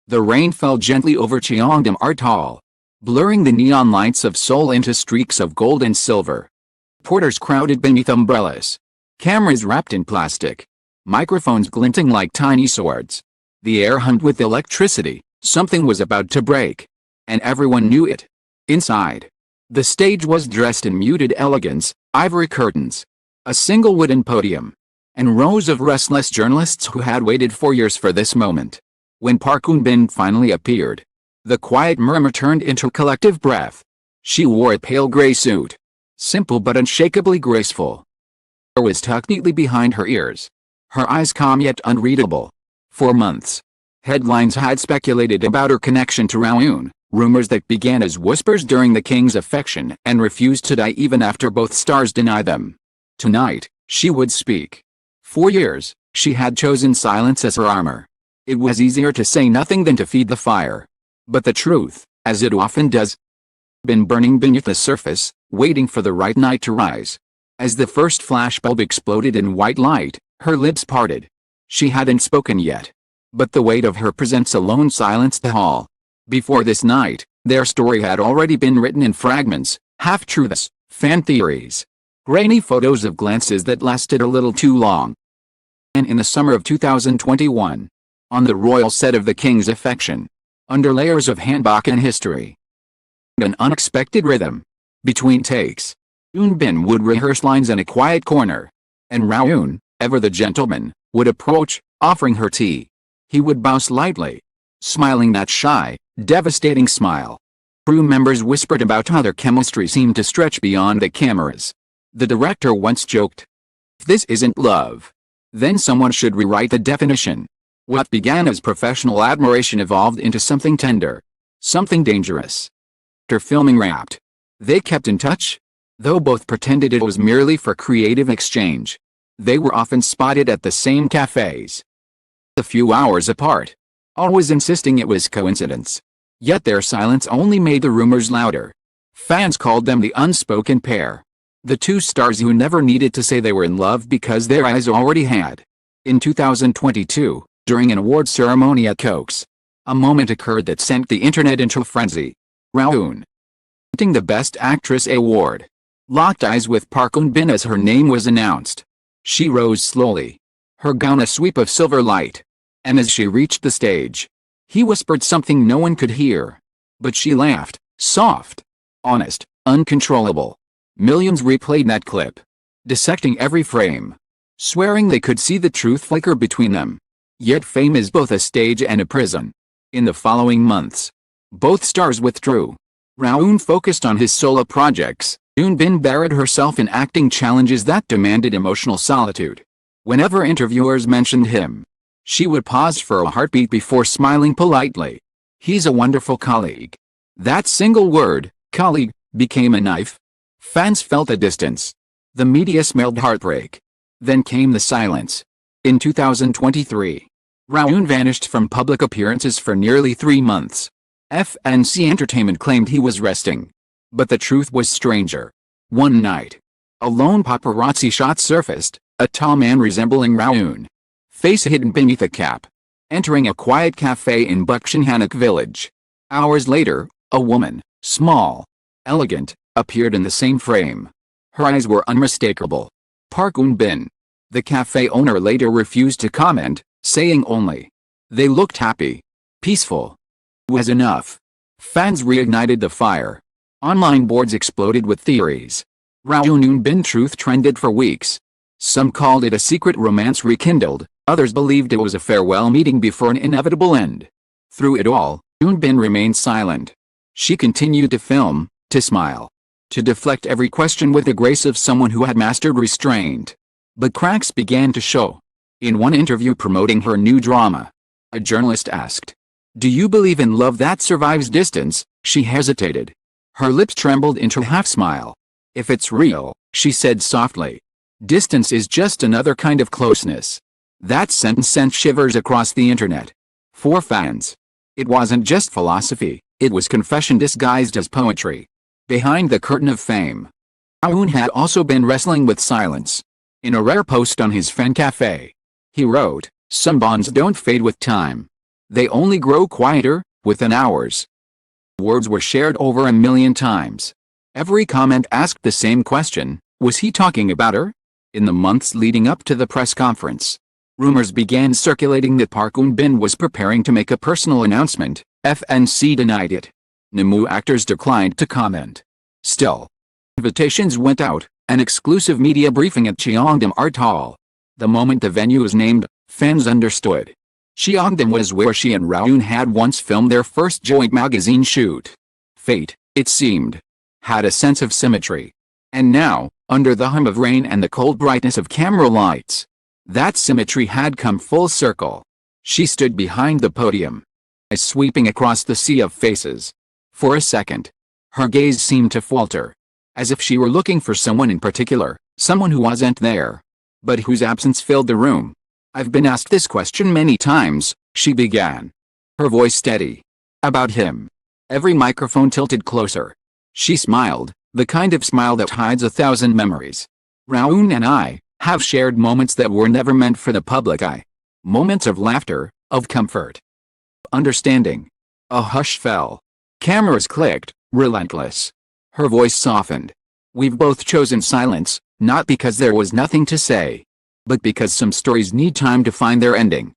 The rain fell gently over Cheongdam Atoll, blurring the neon lights of Seoul into streaks of gold and silver. Porters crowded beneath umbrellas. Cameras wrapped in plastic. Microphones glinting like tiny swords. The air hummed with electricity. Something was about to break. And everyone knew it. Inside, the stage was dressed in muted elegance, ivory curtains, a single wooden podium, and rows of restless journalists who had waited for years for this moment. When Park Eun-bin finally appeared, the quiet murmur turned into collective breath. She wore a pale gray suit, simple but unshakably graceful. Her hair was tucked neatly behind her ears, her eyes calm yet unreadable. For months, headlines had speculated about her connection to Rowoon, rumors that began as whispers during the king's affection and refused to die even after both stars denied them. Tonight, she would speak. For years, she had chosen silence as her armor. It was easier to say nothing than to feed the fire. But the truth, as it often does, been burning beneath the surface, waiting for the right night to rise. As the first flashbulb exploded in white light, her lips parted. She hadn't spoken yet. But the weight of her presence alone silenced the hall. Before this night, their story had already been written in fragments, half-truths, fan theories, grainy photos of glances that lasted a little too long. And in the summer of 2021, on the royal set of The King's Affection, under layers of handbok and history, an unexpected rhythm. Between takes, Eun-bin would rehearse lines in a quiet corner, and Rowoon, ever the gentleman, would approach, offering her tea. He would bow slightly, smiling that shy, devastating smile. Crew members whispered about how their chemistry seemed to stretch beyond the cameras. The director once joked, "If this isn't love, then someone should rewrite the definition." What began as professional admiration evolved into something tender, something dangerous. After filming wrapped, they kept in touch, though both pretended it was merely for creative exchange. They were often spotted at the same cafes, a few hours apart, always insisting it was coincidence. Yet their silence only made the rumors louder. Fans called them the unspoken pair. The two stars who never needed to say they were in love because their eyes already had. In 2022, during an award ceremony at Coke's, a moment occurred that sent the internet into a frenzy. Rowoon, winning the Best Actress award, locked eyes with Park Eun-bin as her name was announced. She rose slowly, her gown a sweep of silver light, and as she reached the stage, he whispered something no one could hear. But she laughed, soft, honest, uncontrollable. Millions replayed that clip, dissecting every frame, swearing they could see the truth flicker between them. Yet fame is both a stage and a prison. In the following months, both stars withdrew. Rowoon focused on his solo projects. Eun-bin buried herself in acting challenges that demanded emotional solitude. Whenever interviewers mentioned him, she would pause for a heartbeat before smiling politely. "He's a wonderful colleague." That single word, colleague, became a knife. Fans felt a distance. The media smelled heartbreak. Then came the silence. In 2023, Rowoon vanished from public appearances for nearly 3 months. FNC Entertainment claimed he was resting. But the truth was stranger. One night, a lone paparazzi shot surfaced, a tall man resembling Rowoon, face hidden beneath a cap, entering a quiet cafe in Bukshinhanok village. Hours later, a woman, small, elegant, appeared in the same frame. Her eyes were unmistakable. Park Eun-bin. The cafe owner later refused to comment, saying only, "They looked happy, peaceful." It was enough. Fans reignited the fire. Online boards exploded with theories. Rowoon Eun-bin truth trended for weeks. Some called it a secret romance rekindled, others believed it was a farewell meeting before an inevitable end. Through it all, Eun-bin remained silent. She continued to film, to smile, to deflect every question with the grace of someone who had mastered restraint. But cracks began to show. In one interview promoting her new drama, a journalist asked, "Do you believe in love that survives distance?" She hesitated. Her lips trembled into a half-smile. "If it's real," she said softly, "distance is just another kind of closeness." That sentence sent shivers across the internet. For fans, it wasn't just philosophy, it was confession disguised as poetry. Behind the curtain of fame, Rowoon had also been wrestling with silence. In a rare post on his fan cafe, he wrote, "Some bonds don't fade with time. They only grow quieter, within hours. Words were shared over 1 million times. Every comment asked the same question: was he talking about her? In the months leading up to the press conference, rumors began circulating that Park Eun-bin was preparing to make a personal announcement. FNC denied it. Namu actors declined to comment. Still, invitations went out, an exclusive media briefing at Cheongdam Art Hall. The moment the venue was named, fans understood. Cheongdam was where she and Rowoon had once filmed their first joint magazine shoot. Fate, it seemed, had a sense of symmetry. And now, under the hum of rain and the cold brightness of camera lights, that symmetry had come full circle. She stood behind the podium, eyes sweeping across the sea of faces. For a second, her gaze seemed to falter, as if she were looking for someone in particular, someone who wasn't there, but whose absence filled the room. I've been asked this question many times, she began, her voice steady. About him. Every microphone tilted closer. She smiled, the kind of smile that hides 1,000 memories. Rowoon and I have shared moments that were never meant for the public eye. Moments of laughter, of comfort, understanding. A hush fell. Cameras clicked, relentless. Her voice softened. We've both chosen silence, not because there was nothing to say, but because some stories need time to find their ending.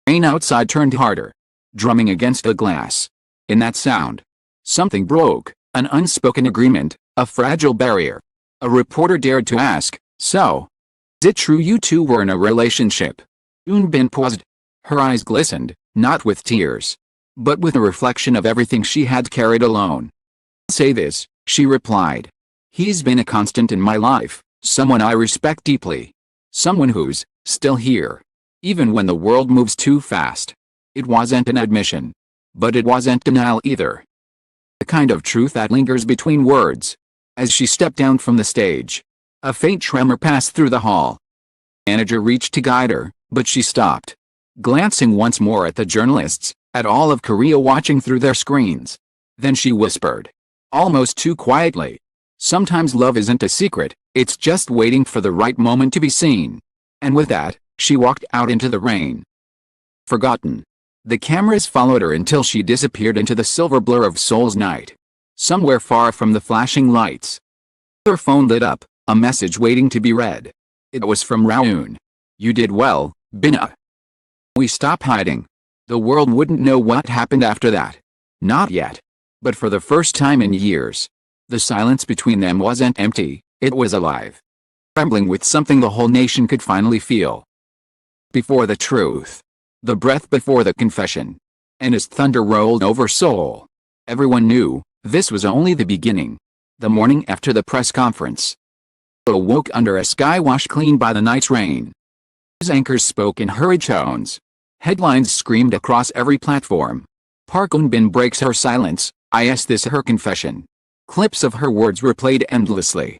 Rain outside turned harder, drumming against the glass. In that sound, something broke, an unspoken agreement, a fragile barrier. A reporter dared to ask, so, is it true you two were in a relationship? Eun-bin paused. Her eyes glistened, not with tears, but with a reflection of everything she had carried alone. I'll say this, she replied. He's been a constant in my life, someone I respect deeply. Someone who's still here, even when the world moves too fast. It wasn't an admission, but it wasn't denial either. The kind of truth that lingers between words. As she stepped down from the stage, a faint tremor passed through the hall. The manager reached to guide her, but she stopped, glancing once more at the journalists, at all of Korea watching through their screens. Then she whispered, almost too quietly, sometimes love isn't a secret, it's just waiting for the right moment to be seen. And with that, she walked out into the rain. Forgotten. The cameras followed her until she disappeared into the silver blur of Seoul's night. Somewhere far from the flashing lights, her phone lit up, a message waiting to be read. It was from Rowoon. You did well, Bina. We stop hiding. The world wouldn't know what happened after that. Not yet. But for the first time in years, the silence between them wasn't empty, it was alive. Trembling with something the whole nation could finally feel. Before the truth. The breath before the confession. And as thunder rolled over Seoul, everyone knew, this was only the beginning. The morning after the press conference, awoke under a sky washed clean by the night's rain. News anchors spoke in hurried tones. Headlines screamed across every platform. Park Eun-bin breaks her silence. Is this her confession? Clips of her words were played endlessly.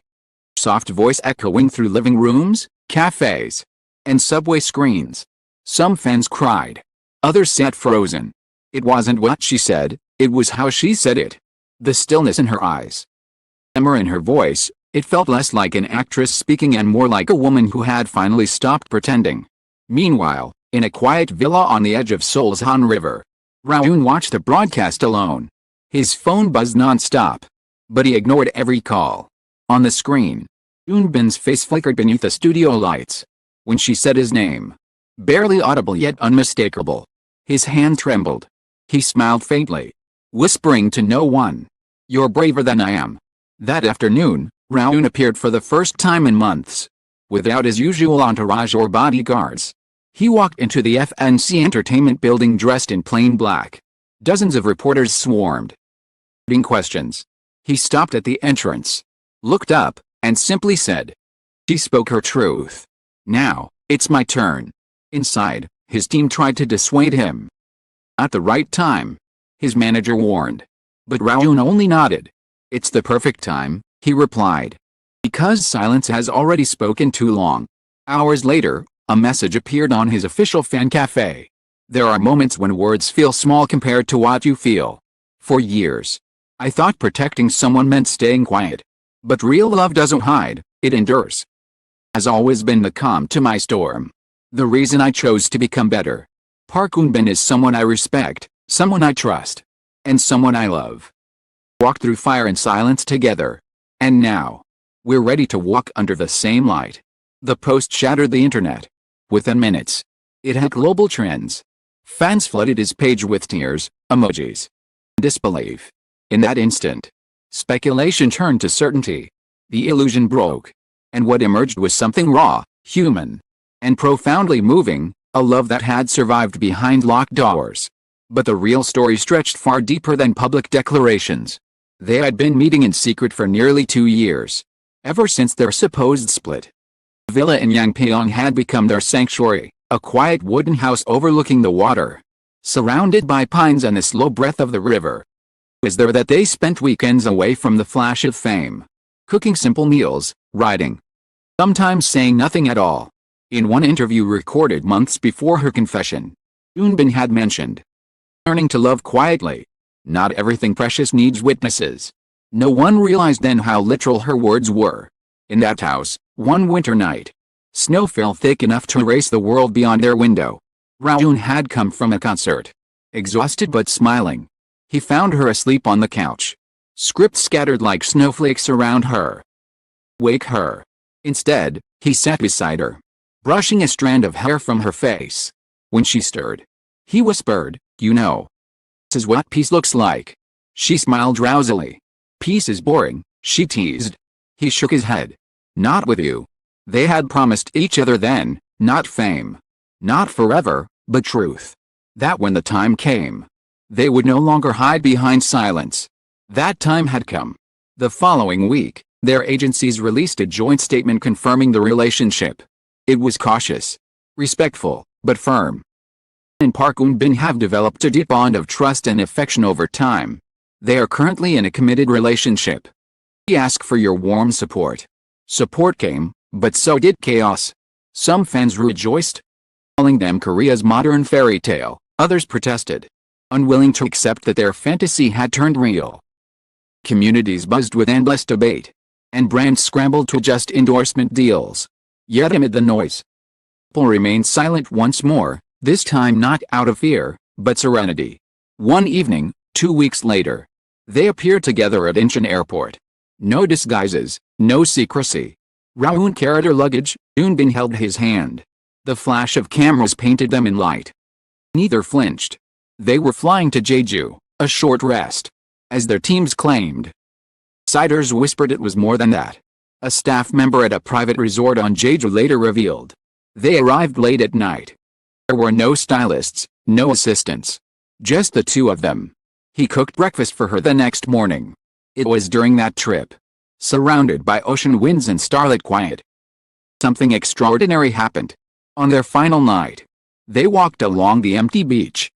Soft voice echoing through living rooms, cafes, and subway screens. Some fans cried. Others sat frozen. It wasn't what she said, it was how she said it. The stillness in her eyes, tremor in her voice, it felt less like an actress speaking and more like a woman who had finally stopped pretending. Meanwhile, in a quiet villa on the edge of Seoul's Han River, Rowoon watched the broadcast alone. His phone buzzed non-stop, but he ignored every call. On the screen, Eun-bin's face flickered beneath the studio lights. When she said his name, barely audible yet unmistakable, his hand trembled. He smiled faintly, whispering to no one, "You're braver than I am." That afternoon, Rowoon appeared for the first time in months. Without his usual entourage or bodyguards, he walked into the FNC Entertainment Building dressed in plain black. Dozens of reporters swarmed, asking questions. He stopped at the entrance, looked up, and simply said, she spoke her truth. Now, it's my turn. Inside, his team tried to dissuade him. At the right time, his manager warned. But Rowoon only nodded. It's the perfect time, he replied. Because silence has already spoken too long. Hours later, a message appeared on his official fan cafe. There are moments when words feel small compared to what you feel. For years, I thought protecting someone meant staying quiet. But real love doesn't hide, it endures. Has always been the calm to my storm. The reason I chose to become better. Park Eun-bin is someone I respect, someone I trust, and someone I love. Walked through fire and silence together. And now, we're ready to walk under the same light. The post shattered the internet. Within minutes, it had global trends. Fans flooded his page with tears, emojis, disbelief. In that instant, speculation turned to certainty. The illusion broke. And what emerged was something raw, human, and profoundly moving, a love that had survived behind locked doors. But the real story stretched far deeper than public declarations. They had been meeting in secret for nearly 2 years. Ever since their supposed split. The villa in Yangpyeong had become their sanctuary, a quiet wooden house overlooking the water, surrounded by pines and the slow breath of the river. It was there that they spent weekends away from the flash of fame, cooking simple meals, writing, sometimes saying nothing at all. In one interview recorded months before her confession, Eun-bin had mentioned learning to love quietly. Not everything precious needs witnesses. No one realized then how literal her words were. In that house, one winter night, snow fell thick enough to erase the world beyond their window. Rowoon had come from a concert. Exhausted but smiling. He found her asleep on the couch. Scripts scattered like snowflakes around her. Wake her. Instead, he sat beside her, brushing a strand of hair from her face. When she stirred, he whispered, "You know, this is what peace looks like." She smiled drowsily. "Peace is boring," she teased. He shook his head. "Not with you." They had promised each other then, not fame, not forever, but truth. That when the time came, they would no longer hide behind silence. That time had come. The following week, their agencies released a joint statement confirming the relationship. It was cautious, respectful, but firm. And Park Eun-bin have developed a deep bond of trust and affection over time. They are currently in a committed relationship. We ask for your warm support. Support came, but so did chaos. Some fans rejoiced, calling them Korea's modern fairy tale. Others protested, unwilling to accept that their fantasy had turned real. Communities buzzed with endless debate, and brands scrambled to adjust endorsement deals. Yet amid the noise, people remained silent once more, this time not out of fear, but serenity. One evening, 2 weeks later, they appeared together at Incheon Airport. No disguises, no secrecy. Rowoon carried her luggage, Eun-bin held his hand. The flash of cameras painted them in light. Neither flinched. They were flying to Jeju, a short rest. As their teams claimed. Outsiders whispered it was more than that. A staff member at a private resort on Jeju later revealed. They arrived late at night. There were no stylists, no assistants. Just the two of them. He cooked breakfast for her the next morning. It was during that trip, surrounded by ocean winds and starlit quiet, something extraordinary happened. On their final night, they walked along the empty beach.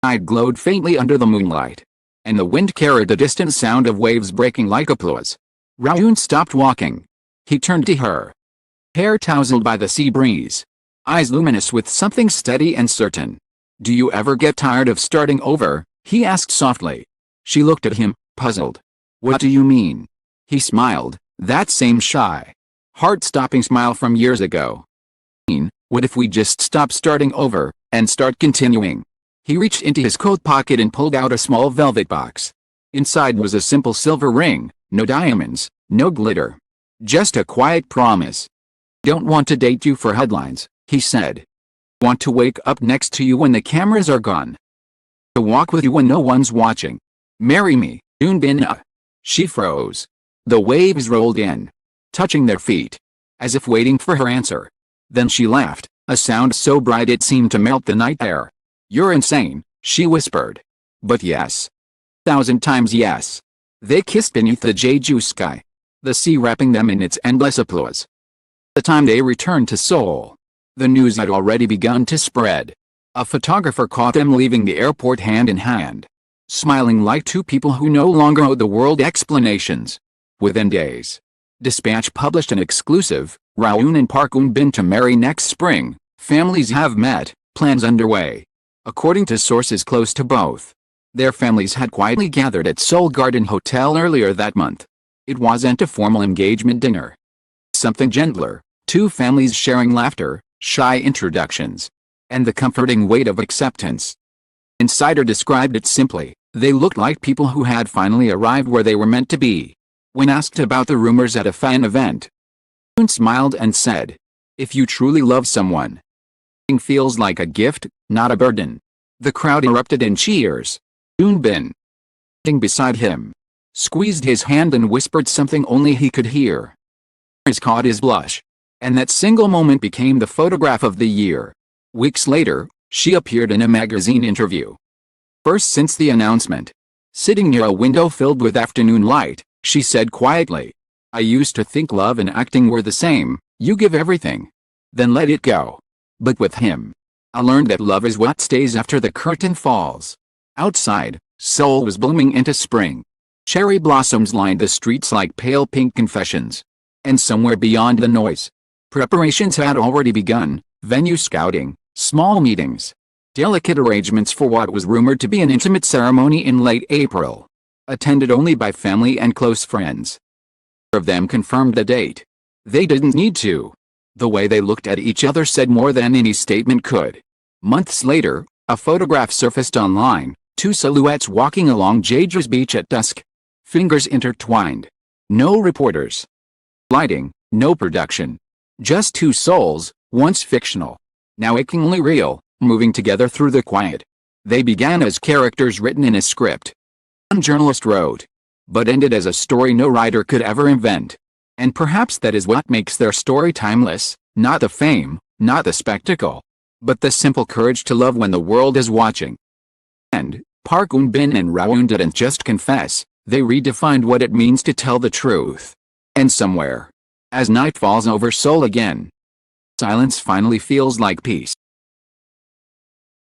The night glowed faintly under the moonlight, and the wind carried the distant sound of waves breaking like applause. Rowoon stopped walking. He turned to her. Hair tousled by the sea breeze. Eyes luminous with something steady and certain. "Do you ever get tired of starting over?" he asked softly. She looked at him, puzzled. "What do you mean?" He smiled, that same shy, heart-stopping smile from years ago. "What if we just stop starting over, and start continuing?" He reached into his coat pocket and pulled out a small velvet box. Inside was a simple silver ring, no diamonds, no glitter. Just a quiet promise. "Don't want to date you for headlines," he said. "Want to wake up next to you when the cameras are gone. To walk with you when no one's watching. Marry me, Eun-bin." She froze. The waves rolled in, touching their feet, as if waiting for her answer. Then she laughed, a sound so bright it seemed to melt the night air. "You're insane," she whispered. "But yes. 1,000 times yes." They kissed beneath the Jeju sky, the sea wrapping them in its endless applause. The time they returned to Seoul, the news had already begun to spread. A photographer caught them leaving the airport hand in hand, smiling like two people who no longer owed the world explanations. Within days, Dispatch published an exclusive, Rowoon and Park Eun-bin to marry next spring. Families have met, plans underway. According to sources close to both, their families had quietly gathered at Seoul Garden Hotel earlier that month. It wasn't a formal engagement dinner. Something gentler, two families sharing laughter, shy introductions. and the comforting weight of acceptance. Insider described it simply: they looked like people who had finally arrived where they were meant to be. When asked about the rumors at a fan event, Rowoon smiled and said, "If you truly love someone, it feels like a gift, not a burden." The crowd erupted in cheers. Rowoon Bin, sitting beside him, squeezed his hand and whispered something only he could hear. His caught his blush, and that single moment became the photograph of the year. Weeks later, she appeared in a magazine interview. First since the announcement. Sitting near a window filled with afternoon light, she said quietly, "I used to think love and acting were the same: you give everything, then let it go. But with him, I learned that love is what stays after the curtain falls." Outside, Seoul was blooming into spring. Cherry blossoms lined the streets like pale pink confessions. And somewhere beyond the noise, preparations had already begun: venue scouting, small meetings, delicate arrangements for what was rumored to be an intimate ceremony in late April, attended only by family and close friends. Of them confirmed the date. They didn't need to. The way they looked at each other said more than any statement could. Months later, a photograph surfaced online: two silhouettes walking along Jeju's beach at dusk, fingers intertwined. No reporters, lighting, no production. Just two souls, once fictional, now achingly real, moving together through the quiet. They began as characters written in a script, one journalist wrote, but ended as a story no writer could ever invent. And perhaps that is what makes their story timeless: not the fame, not the spectacle, but the simple courage to love when the world is watching. And Park Eun-bin and Rowoon didn't just confess, they redefined what it means to tell the truth. And somewhere, as night falls over Seoul again, silence finally feels like peace.